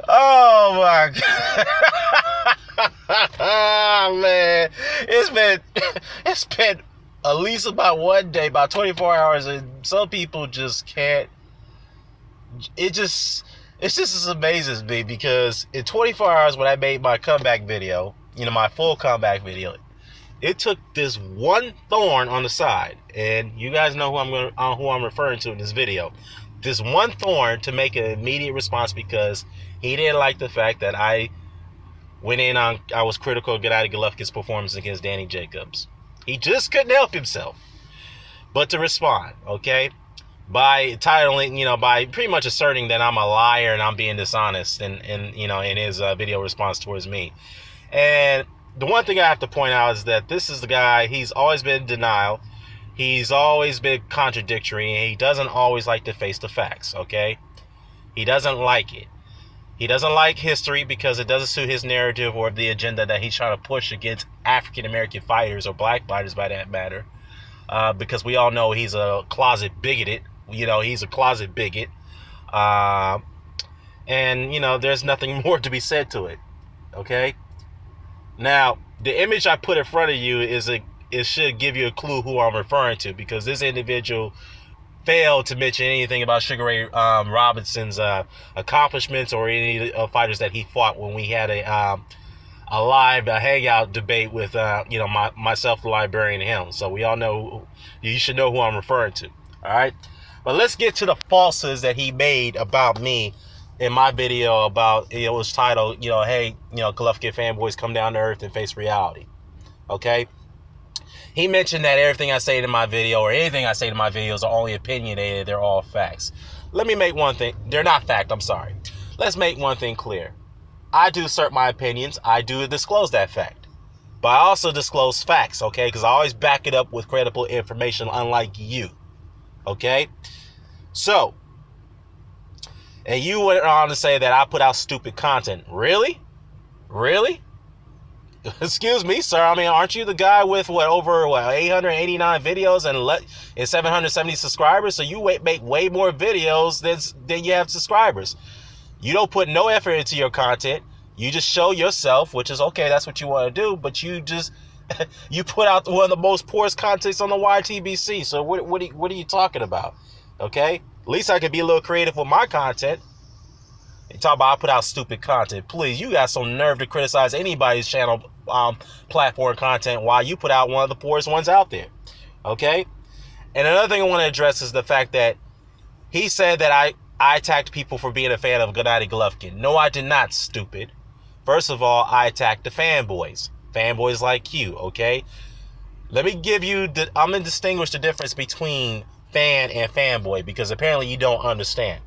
Oh my God. Man, it's been at least about one day, about 24 hours, and some people just can't. It just amazes me because in 24 hours when I made my comeback video, my full comeback video, it took this one thorn on the side, and you guys know who I'm referring to in this video. This one thorn to make an immediate response because he didn't like the fact that I was critical of Gennady Golovkin's performance against Danny Jacobs. He just couldn't help himself but to respond, okay? By titling, by pretty much asserting that I'm a liar and I'm being dishonest in his video response towards me. And the one thing I have to point out is that this is the guy, he's always been in denial. He's always been contradictory, and he doesn't always like to face the facts, okay? He doesn't like it. He doesn't like history because it doesn't suit his narrative or the agenda that he's trying to push against African-American fighters or black fighters, by that matter. Because we all know he's a closet bigoted. He's a closet bigot. And, there's nothing more to be said to it, okay? Now, the image I put in front of you it should give you a clue who I'm referring to, because this individual failed to mention anything about Sugar Ray Robinson's accomplishments or any fighters that he fought when we had a live hangout debate with myself, the librarian, and him. So we all know, you should know who I'm referring to. All right, but let's get to the falsehoods that he made about me in my video about, it was titled, hey, Golovkin fanboys, come down to earth and face reality. Okay. He mentioned that everything I say in my video or anything I say in my videos are only opinionated. They're all facts. Let me make one thing. They're not fact. I'm sorry. Let's make one thing clear. I do assert my opinions. I do disclose that fact. But I also disclose facts, okay? Because I always back it up with credible information, unlike you. Okay? So, and you went on to say that I put out stupid content. Really? Really? Excuse me, sir. I mean, aren't you the guy with over 889 videos and 770 subscribers? So you make way more videos than you have subscribers. You don't put no effort into your content. You just show yourself, which is okay. That's what you want to do. But you just you put out one of the most poorest contents on the YTBC. So what are you talking about? Okay, at least I can be a little creative with my content. You talk about I put out stupid content. Please, you got some nerve to criticize anybody's channel platform content while you put out one of the poorest ones out there. Okay? And another thing I want to address is the fact that he said that I attacked people for being a fan of Gennady Golovkin. No, I did not, stupid. First of all, I attacked the fanboys. Fanboys like you, okay? Let me give you I'm going to distinguish the difference between fan and fanboy, because apparently you don't understand.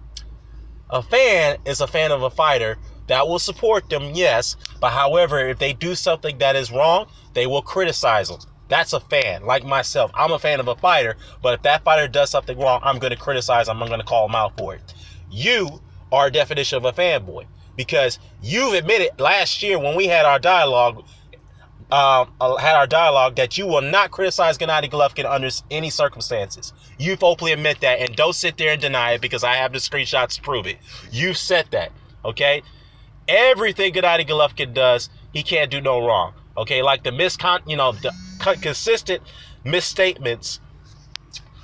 A fan is a fan of a fighter that will support them, yes, but however, if they do something that is wrong, they will criticize them. That's a fan, like myself. I'm a fan of a fighter, but if that fighter does something wrong, I'm going to criticize them. I'm going to call them out for it. You are a definition of a fanboy, because you've admitted last year when we had our dialogue, that you will not criticize Gennady Golovkin under any circumstances. You've openly admit that, and don't sit there and deny it, because I have the screenshots to prove it. You've said that, okay? Everything Gennady Golovkin does, he can't do no wrong, okay? Like the consistent misstatements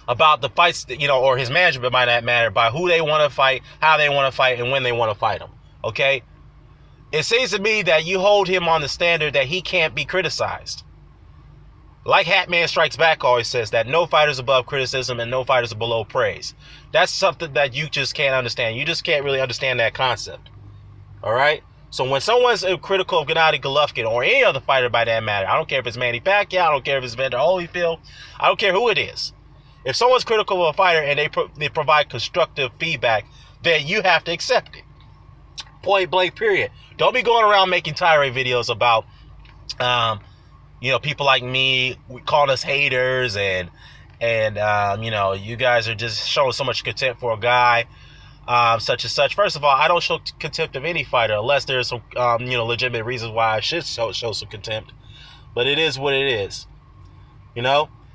about the fights, or his management, by that matter, by who they want to fight, how they want to fight, and when they want to fight them, okay? It seems to me that you hold him on the standard that he can't be criticized. Like Hatman Strikes Back always says, that no fighter's above criticism and no fighter's below praise. That's something that you just can't understand. You just can't really understand that concept. All right? So when someone's critical of Gennady Golovkin or any other fighter by that matter, I don't care if it's Manny Pacquiao, I don't care if it's Vander Holyfield, I don't care who it is. If someone's critical of a fighter and they provide constructive feedback, then you have to accept it. Point blank, period. Don't be going around making tirade videos about, people like me calling us haters and you guys are just showing so much contempt for a guy, such and such. First of all, I don't show contempt of any fighter unless there's some, legitimate reasons why I should show some contempt. But it is what it is,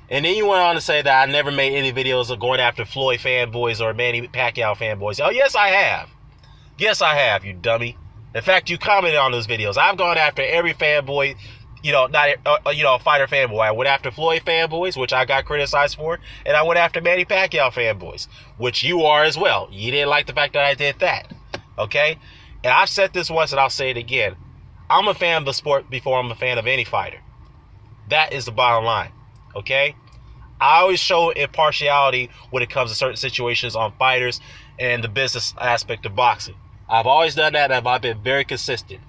And then you went on to say that I never made any videos of going after Floyd fanboys or Manny Pacquiao fanboys. Oh, yes, I have. Yes, I have, you dummy. In fact, you commented on those videos. I've gone after every fanboy, not fighter fanboy. I went after Floyd fanboys, which I got criticized for, and I went after Manny Pacquiao fanboys, which you are as well. You didn't like the fact that I did that, okay? And I've said this once, and I'll say it again. I'm a fan of the sport before I'm a fan of any fighter. That is the bottom line, okay? I always show impartiality when it comes to certain situations on fighters and the business aspect of boxing. I've always done that, and I've been very consistent,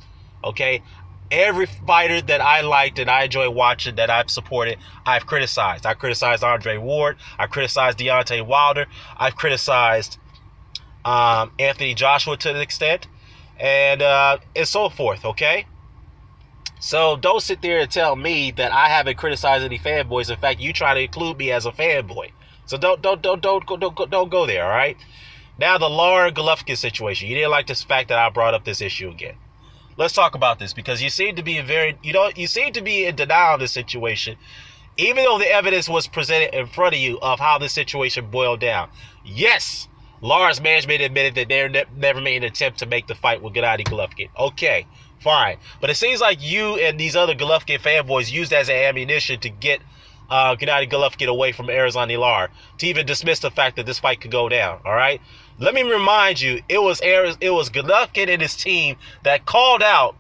okay? Every fighter that I liked and I enjoy watching that I've supported, I've criticized. I criticized Andre Ward. I criticized Deontay Wilder. I've criticized Anthony Joshua to an extent, and so forth, okay? So don't sit there and tell me that I haven't criticized any fanboys. In fact, you try to include me as a fanboy. So don't go there, all right? Now the Lara Golovkin situation. You didn't like this fact that I brought up this issue again. Let's talk about this because you seem to be you seem to be in denial of this situation, even though the evidence was presented in front of you of how this situation boiled down. Yes, Lara's management admitted that they never made an attempt to make the fight with Gennady Golovkin. Okay. Fine. But it seems like you and these other Golovkin fanboys used that as ammunition to get Gennady Golovkin away from Erislandy Lara, to even dismiss the fact that this fight could go down, all right? Let me remind you, it was Golovkin and his team that called out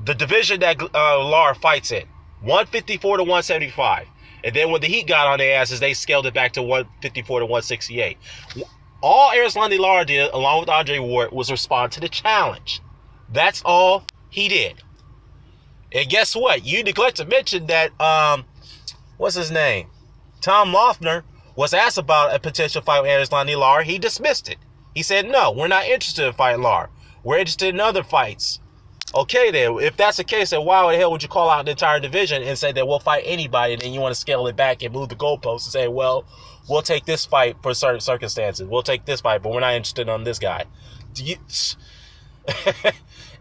the division that Lara fights in, 154 to 175. And then when the heat got on their asses, they scaled it back to 154 to 168. All Erislandy Lara did, along with Andre Ward, was respond to the challenge. That's all he did. And guess what? You neglect to mention that, what's his name? Tom Loeffner was asked about a potential fight with Erislandy Lara. He dismissed it. He said, no, we're not interested in fighting Lara. We're interested in other fights. Okay, then, if that's the case, then why the hell would you call out the entire division and say that we'll fight anybody, and then you want to scale it back and move the goalposts and say, well, we'll take this fight for certain circumstances. We'll take this fight, but we're not interested in this guy.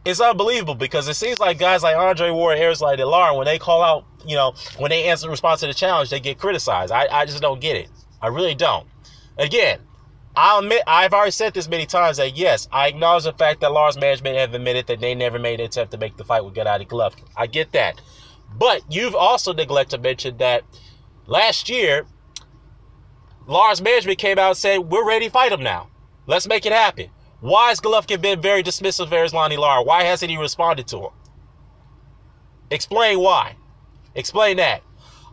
It's unbelievable because it seems like guys like Andre Ward and Erislandy Lara, when they call out, when they answer the response to the challenge, they get criticized. I just don't get it. I really don't. Again, I'll admit, I've already said this many times that yes, I acknowledge the fact that Lara's management have admitted that they never made an attempt to make the fight with Gennady Golovkin. I get that. But you've also neglected to mention that last year, Lara's management came out and said, we're ready to fight him now. Let's make it happen. Why has Golovkin been very dismissive of Erislandy Lara? Why hasn't he responded to him? Explain why. Explain that.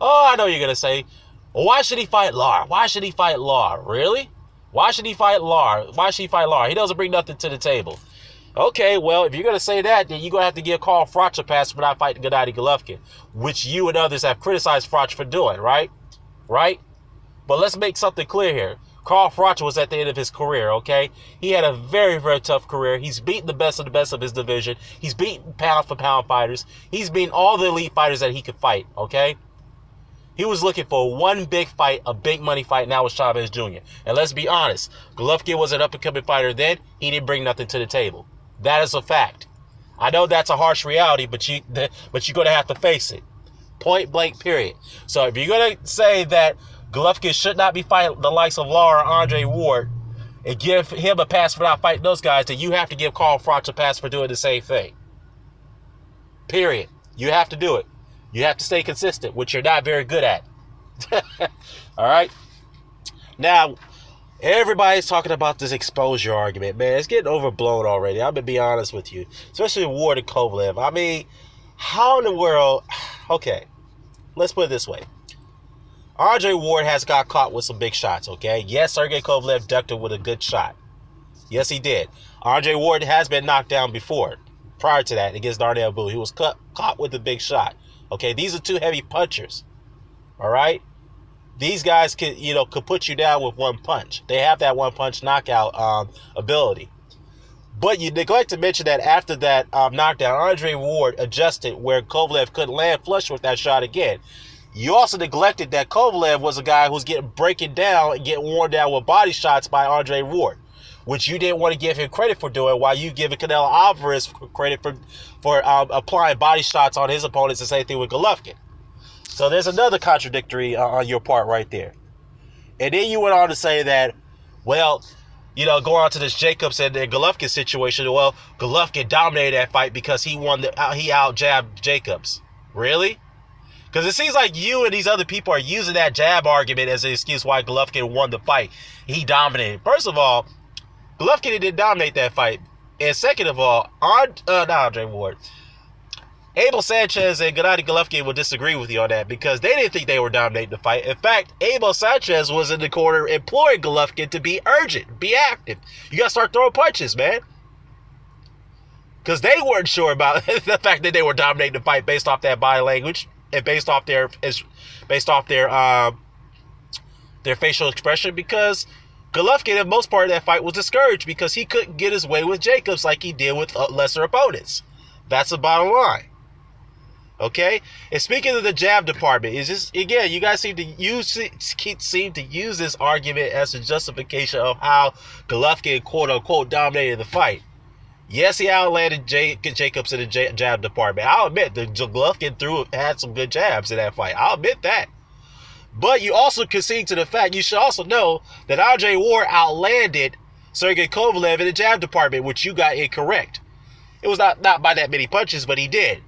Oh, I know you're going to say, well, why should he fight Lara? Why should he fight Lara? Really? Why should he fight Lara? Why should he fight Lara? He doesn't bring nothing to the table. Okay, well, if you're going to say that, then you're going to have to give Carl Froch a pass for not fighting Gennady Golovkin, which you and others have criticized Froch for doing, right? Right? But let's make something clear here. Carl Froch was at the end of his career, okay? He had a very, very tough career. He's beaten the best of his division. He's beaten pound-for-pound fighters. He's beaten all the elite fighters that he could fight, okay? He was looking for one big fight, a big money fight, and that was Chavez Jr. And let's be honest, Golovkin was an up-and-coming fighter then. He didn't bring nothing to the table. That is a fact. I know that's a harsh reality, but you're going to have to face it. Point blank, period. So if you're going to say that Golovkin should not be fighting the likes of Lara or Andre Ward and give him a pass for not fighting those guys, then you have to give Carl Froch a pass for doing the same thing. Period. You have to do it. You have to stay consistent, which you're not very good at. All right? Now, everybody's talking about this exposure argument. Man, it's getting overblown already. I'm going to be honest with you. Especially Ward and Kovalev. I mean, how in the world... Okay, let's put it this way. Andre Ward has got caught with some big shots, okay? Yes, Sergey Kovalev ducked him with a good shot. Yes, he did. Andre Ward has been knocked down before. Prior to that, against Darnell Boo, he was caught with a big shot. Okay, these are two heavy punchers. All right? These guys could put you down with one punch. They have that one punch knockout ability. But you neglect to mention that after that knockdown, Andre Ward adjusted where Kovalev couldn't land flush with that shot again. You also neglected that Kovalev was a guy who's getting breaking down and getting worn down with body shots by Andre Ward, which you didn't want to give him credit for doing, while you giving Canelo Alvarez credit for applying body shots on his opponents. The same thing with Golovkin. So there's another contradictory on your part right there. And then you went on to say that, well, go on to this Jacobs and Golovkin situation. Well, Golovkin dominated that fight because he out-jabbed Jacobs. Really? Because it seems like you and these other people are using that jab argument as an excuse why Golovkin won the fight. He dominated. First of all, Golovkin didn't dominate that fight. And second of all, not Andre Ward, Abel Sanchez and Gennady Golovkin will disagree with you on that because they didn't think they were dominating the fight. In fact, Abel Sanchez was in the corner imploring Golovkin to be urgent, be active. You got to start throwing punches, man. Because they weren't sure about the fact that they were dominating the fight based off that body language and based off their facial expression, because Golovkin, in most part of that fight, was discouraged because he couldn't get his way with Jacobs like he did with lesser opponents. That's the bottom line. Okay? And speaking of the jab department, is this, again, you guys seem to use this argument as a justification of how Golovkin, quote-unquote, dominated the fight. Yes, he outlanded Jacobs in the jab department. I'll admit that Golovkin had some good jabs in that fight. I'll admit that. But you also concede to the fact, you should also know that Andre Ward outlanded Sergey Kovalev in the jab department, which you got incorrect. It was not by that many punches, but he did.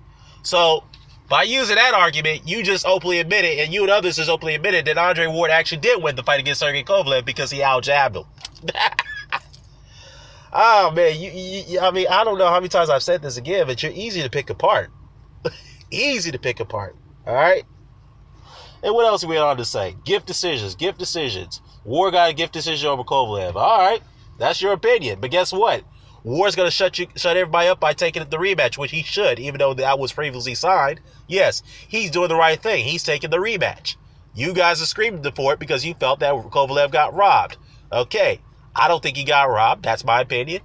So, by using that argument, you just openly admitted, and you and others just openly admitted that Andre Ward actually did win the fight against Sergey Kovalev because he out-jabbed him. Oh, man, I mean, I don't know how many times I've said this again, but you're easy to pick apart. Easy to pick apart, all right? And what else are we on to say? Gift decisions. Ward got a gift decision over Kovalev. All right, that's your opinion. But guess what? Ward's going to shut everybody up by taking the rematch, which he should, even though that was previously signed. Yes, he's doing the right thing. He's taking the rematch. You guys are screaming for it because you felt that Kovalev got robbed. Okay, I don't think he got robbed. That's my opinion.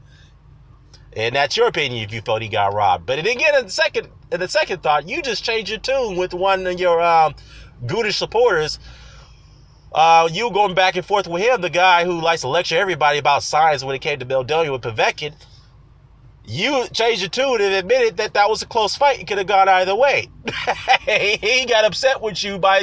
And that's your opinion if you felt he got robbed. But then again, in the second thought, you just changed your tune with one of your Goodish supporters. You going back and forth with him, the guy who likes to lecture everybody about science when it came to Beldellia with Povetkin. You changed your tune and admitted that was a close fight. It could have gone either way. He got upset with you by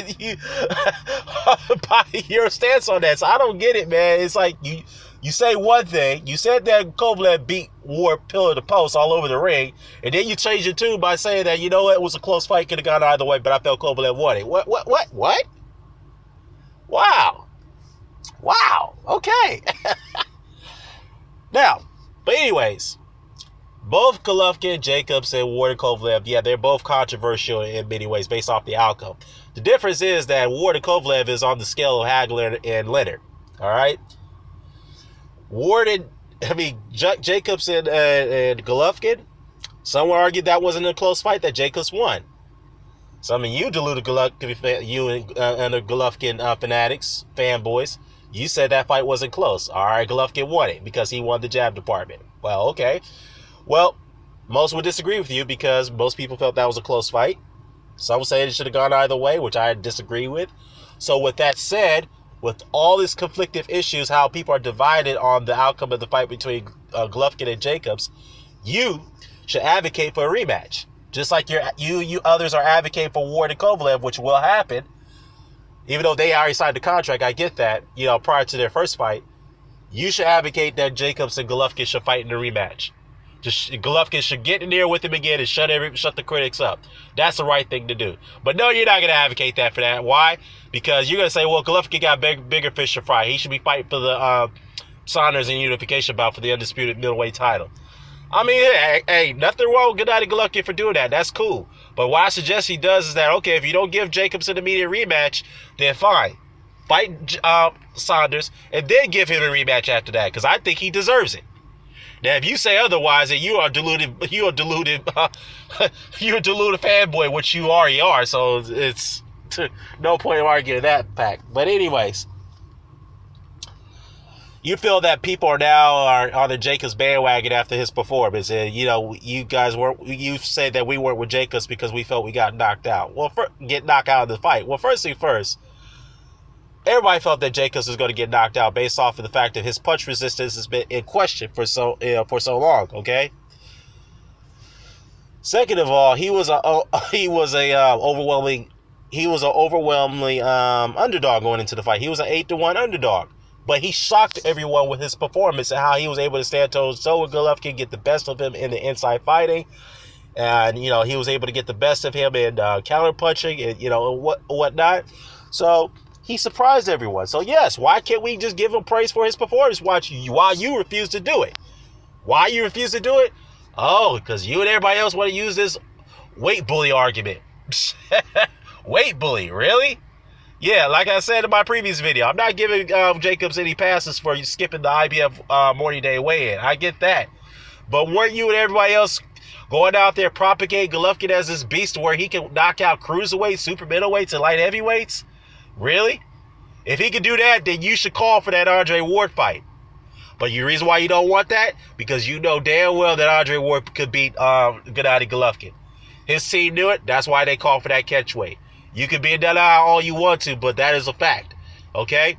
your stance on that. So I don't get it, man. It's like you say one thing. You said that Kovalev beat Ward pillar to post all over the ring, and then you change your tune by saying that, it was a close fight. Could have gone either way, but I felt Kovalev won it. What? Wow. Okay. Now, but anyways, both Golovkin, Jacobs, and Ward and Kovalev, yeah, they're both controversial in many ways based off the outcome. The difference is that Ward and Kovalev is on the scale of Hagler and Leonard. All right? Jacobs and Golovkin, some would argue that wasn't a close fight, that Jacobs won. Some of you deluded Golovkin, you and the Golovkin fanatics, fanboys, you said that fight wasn't close. All right, Golovkin won it because he won the jab department. Well, okay. Well, most would disagree with you because most people felt that was a close fight. Some say it should have gone either way, which I disagree with. So with that said, with all these conflicting issues, how people are divided on the outcome of the fight between Golovkin and Jacobs, you should advocate for a rematch. Just like you others are advocating for Ward and Kovalev, which will happen. Even though they already signed the contract, I get that, prior to their first fight. You should advocate that Jacobs and Golovkin should fight in the rematch. Golovkin should get in there with him again and shut the critics up. That's the right thing to do. But no, you're not going to advocate that for that. Why? Because you're going to say, well, Golovkin got bigger fish to fry. He should be fighting for the Saunders and unification bout for the undisputed middleweight title. I mean, hey, nothing wrong with Gennady Golovkin for doing that. That's cool. But what I suggest he does is that, okay, if you don't give Jacobs an immediate rematch, then fine. Fight Saunders and then give him a rematch after that, because I think he deserves it. Now, if you say otherwise, then you are deluded fanboy, which you already are. So it's no point of arguing that fact. But anyways, you feel that people are now on the Jacobs bandwagon after his performance, and you guys you said that we weren't with Jacobs because we felt we got knocked out. Well, get knocked out of the fight. Well, first thing first. Everybody felt that Jacobs was going to get knocked out based off of the fact that his punch resistance has been in question for so long. Okay. Second of all, he was a overwhelming he was an overwhelmingly underdog going into the fight. He was an 8-1 underdog. But he shocked everyone with his performance and how he was able to stand toe-to-toe with Golovkin, get the best of him in the inside fighting. And, he was able to get the best of him in counter-punching and, whatnot. So he surprised everyone. So, yes, why can't we just give him praise for his performance while you refuse to do it? Why you refuse to do it? Oh, because you and everybody else want to use this weight bully argument. Weight bully, really? Yeah, like I said in my previous video, I'm not giving Jacobs any passes for you skipping the IBF morning day weigh-in. I get that. But weren't you and everybody else going out there propagating Golovkin as this beast where he can knock out cruiserweights, super middleweights, and light heavyweights? Really? If he can do that, then you should call for that Andre Ward fight. But the reason why you don't want that? Because you know damn well that Andre Ward could beat Gennady Golovkin. His team knew it. That's why they called for that catchweight. You can be a dead eye all you want to, but that is a fact. Okay?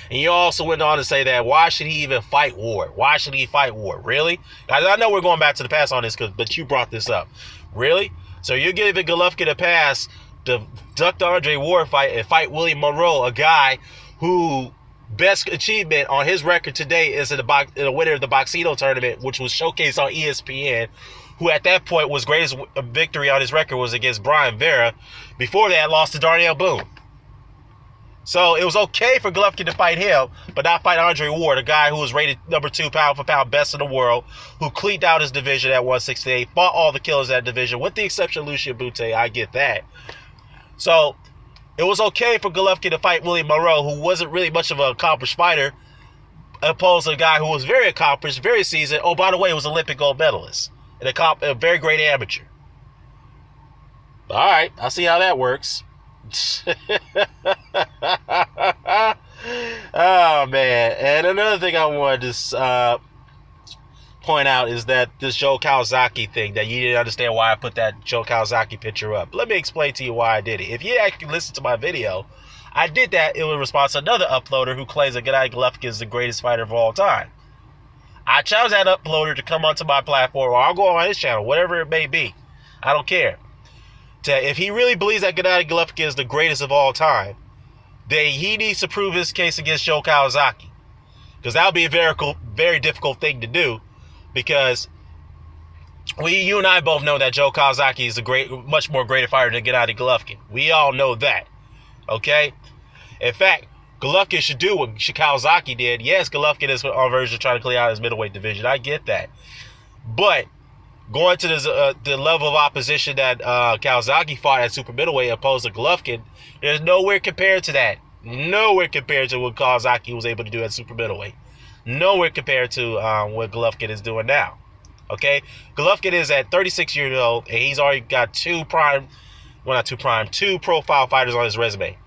And you also went on to say that why should he even fight Ward? Why should he fight Ward? Really? I know we're going back to the past on this, but you brought this up. Really? So you're giving Golovkin a pass to duck the Andre Ward fight and fight Willie Monroe, a guy who best achievement on his record today is in the winner of the Boxino tournament, which was showcased on ESPN, who at that point was greatest victory on his record was against Brian Vera. Before that, lost to Darnell Boone. So it was okay for Golovkin to fight him, but not fight Andre Ward, a guy who was rated number 2 pound for pound best in the world, who cleaned out his division at 168, fought all the killers in that division, with the exception of Lucian Bute. I get that. So it was okay for Golovkin to fight Willie Monroe, who wasn't really much of an accomplished fighter, opposed to a guy who was very accomplished, very seasoned. Oh, by the way, he was an Olympic gold medalist and a very great amateur. All right, I'll see how that works. Oh, man. And another thing I wanted to point out is that this Joe Kawasaki thing, that you didn't understand why I put that Joe Kawasaki picture up. Let me explain to you why I did it. If you actually listen to my video, I did that in response to another uploader who claims that Gennady Golovkin is the greatest fighter of all time. I challenge that uploader to come onto my platform, or I'll go on his channel, whatever it may be. I don't care. If he really believes that Gennady Golovkin is the greatest of all time, then he needs to prove his case against Joe Kawasaki. Because that would be a very difficult thing to do. Because you and I both know that Joe Kawasaki is much more greater fighter than Gennady Golovkin. We all know that. Okay? In fact, Golovkin should do what Kawasaki did. Yes, Golovkin is on verge of trying to clear out his middleweight division. I get that. But going to the level of opposition that Kawasaki fought at super middleweight opposed to Golovkin, there's nowhere compared to that. Nowhere compared to what Kawasaki was able to do at super middleweight. Nowhere compared to what Golovkin is doing now. Okay? Golovkin is at 36 years old, and he's already got two profile fighters on his resume.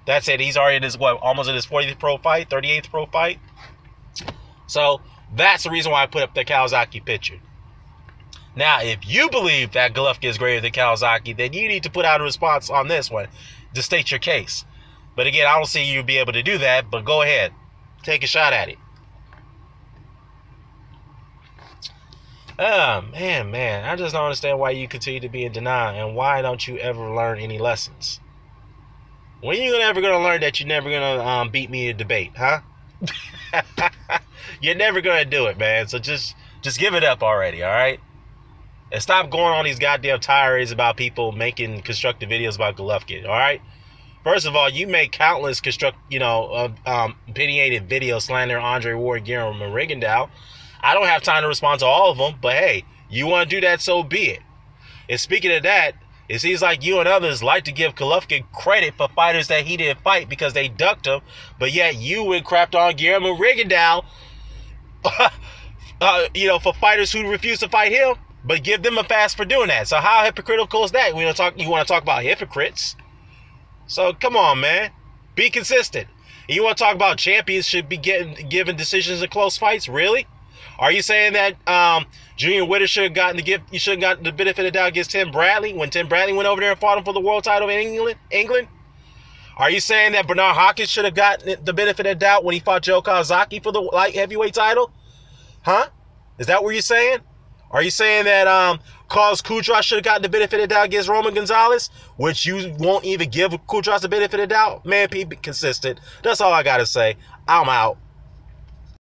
That's it. He's already in his, almost in his 40th pro fight, 38th pro fight. So that's the reason why I put up the Kawasaki picture. Now, if you believe that Golovkin is greater than Kawasaki, then you need to put out a response on this one to state your case. But again, I don't see you be able to do that, but go ahead. Take a shot at it. Oh, man. I just don't understand why you continue to be in denial, and why don't you ever learn any lessons? When are you ever going to learn that you're never going to beat me in a debate, huh? You're never going to do it, man. So just give it up already, all right? And stop going on these goddamn tirades about people making constructive videos about Golovkin, all right? First of all, you make countless opinionated videos slandering Andre Ward, Guillermo Rigondeaux. I don't have time to respond to all of them, but hey, you want to do that, so be it. And speaking of that, it seems like you and others like to give Golovkin credit for fighters that he didn't fight because they ducked him, but yet you would crapped on Guillermo Rigondeaux, for fighters who refuse to fight him, but give them a pass for doing that. So how hypocritical is that? You want to talk about hypocrites? So come on, man. Be consistent. And you want to talk about champions should be given decisions in close fights? Really? Are you saying that Junior Witter should have gotten the benefit of the doubt against Tim Bradley when Tim Bradley went over there and fought him for the world title in England? Are you saying that Bernard Hopkins should have gotten the benefit of the doubt when he fought Joe Kawasaki for the light heavyweight title? Huh? Is that what you're saying? Are you saying that Carlos Kudras should have gotten the benefit of the doubt against Roman Gonzalez, which you won't even give Kudras the benefit of the doubt? Man, be consistent. That's all I gotta say. I'm out.